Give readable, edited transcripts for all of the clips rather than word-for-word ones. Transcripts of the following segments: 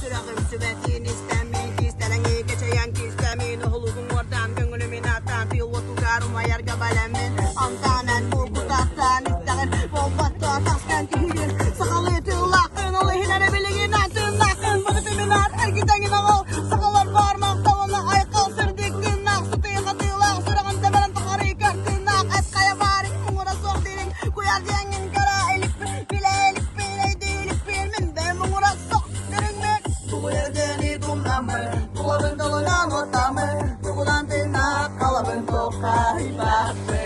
Sırağım sübetin istemin Kistelengi geçeyen kistemin Hulugum oradan gönlümün atan Fil otugarım ayar gabalemin Antanen bu kutaktan isteğin Volbatta tasken tühüyün Sakalı tığlakın Olı hilere bilgin Tığlakın Bıdı tümüler Ergidengin ağıl Sakalar parmak Tavanla aykal Sürdüktin nak Sütüyü katığlak Sırağım temelen tıkarıyı körtün nak Et kaya barik Mungura sok dilin Kuyar diyengin kara elik Bile elik bile değilik bilmin Ben mungura sok dilin mi Kuyardeni kumdamı Kulabın dalına notamı Kukudan tırnak Kalabın toka hibapı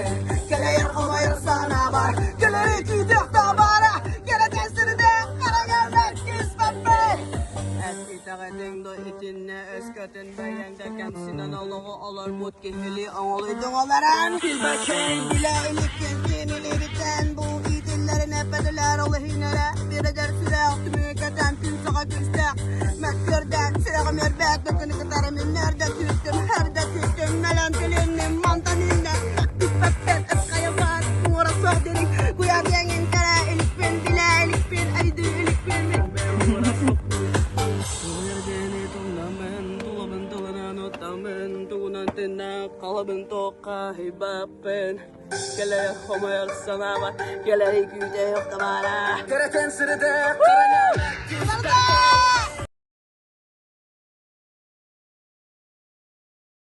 Kele yarkama yarsana var Kele tüydük tabara Kele tesiri de kara gelmek kismepe Et itagetin do itinne Öskötün beyen derken Sinan Allah'ı alır Mut kihili Anlıydın olaran Bilbekeyn Bile ilikin Sinili biten Bu idillerin epediler Olı hinele Bir eder süre Tümü keten Tüm sağa güçtek Mekkörden Sırağım yerbek Bakını kıtarımın Nerede tüttüm Herde tüttüm Melen dilindim Mantaninle Bitmekten Eskaya var Uğra sok derin Kuyar yengin kere Elik bin Bile elik bin Aydı elik bin Ben uğra sok Kuyardeni tumlamen Tulabın tulanan otamen Tugunan tırnak Kalabın toka hibapen Kele yarkama yarsana var Kele iküde yok tabara Kere tensiri de Kara gelmek